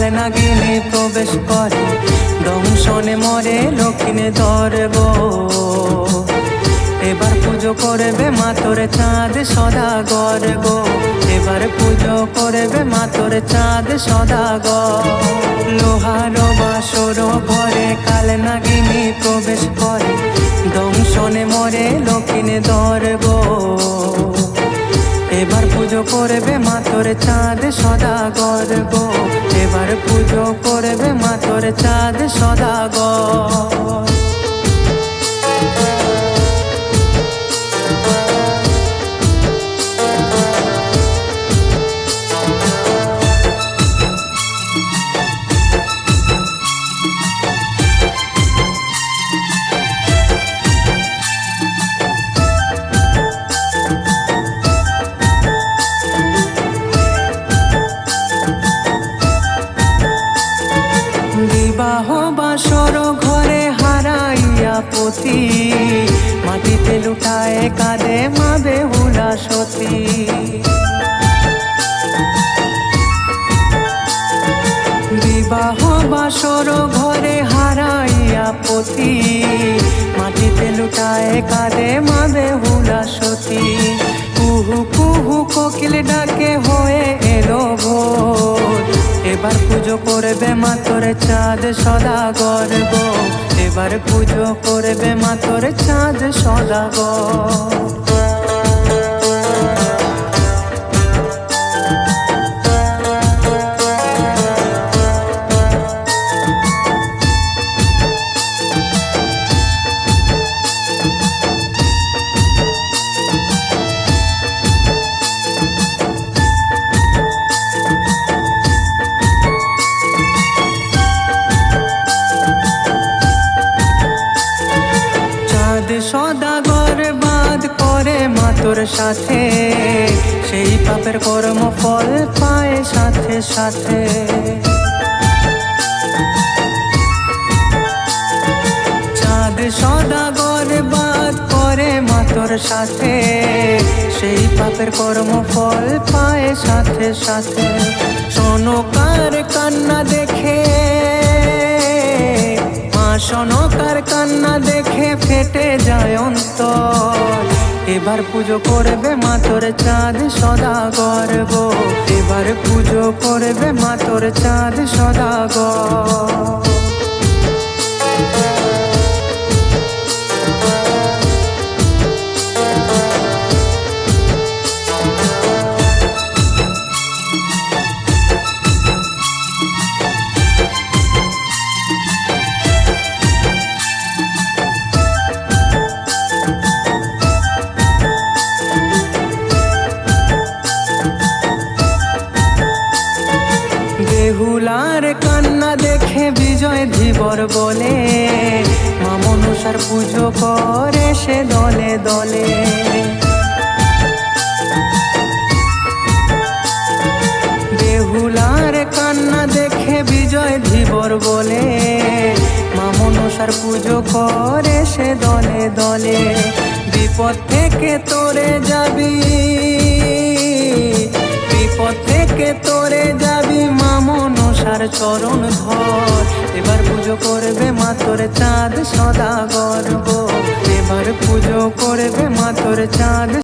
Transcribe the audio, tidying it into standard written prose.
কাল নাগিনী প্রবেশ করে, দংশনে মরে লক্ষ্মী ধর গো। এবার পুজো করবে মা তোর চাঁদ সদাগর গো, এবার পুজো করবে মা তোর চাঁদ সদাগর। লোহার বাসর ঘরে কাল নাগিনী প্রবেশ করে, দংশনে মরে লক্ষ্মী ধর গো। এবার পুজো করবে মা তোর চাঁদ সদাগর গো, এবার পুজো করবে মা তোর চাঁদ সদাগর। বিবাহ বাসর ঘরে হারাইয়া পতি, মাটিতে লুটায় কাঁদে মা বেহুলা সতী। বিবাহ বাসর ঘরে হারাইয়া পতি, মাটিতে লুটায় কাঁদে মা বেহুলা সতী। কুহু কুহু কোকিল ডাকে হয়ে এলো ভোর, এবার পুজো করবে মা তোর চাঁদ সদাগর গো, এবার পুজো করবে মা তোর চাঁদ সদাগর। সদাগর বাদ করে মা তোর সাথে, সেই পাপের কর্ম ফল পায় সাথে সাথে। চাঁদ সদাগর বাদ করে মা তোর সাথে, সেই পাপের কর্ম ফল পায় সাথে সাথে। সনকার কান্না দেখে, সনকার কান্না দেখে ফেটে যায় অন্তর, এবার পুজো করবে মা তোর চাঁদ সদাগর গো, এবার পুজো করবে মা তোর চাঁদ সদাগর। বেহুলার কান্না দেখে বিজয় ধীবর বলে, মা মনসার পুজো করে সে দলে দলে। বেহুলার কান্না দেখে বিজয় ধীবর বলে, মা মনসার পুজো করে সে দলে দলে। বিপদ থেকে তোরে যাবি, বিপদ থেকে তোরে যাবি মা মনসার চরণ ধর, এবার পুজো করবে মা তোর চাঁদ সদাগর গো, এবার পুজো করবে মা তোর চাঁদ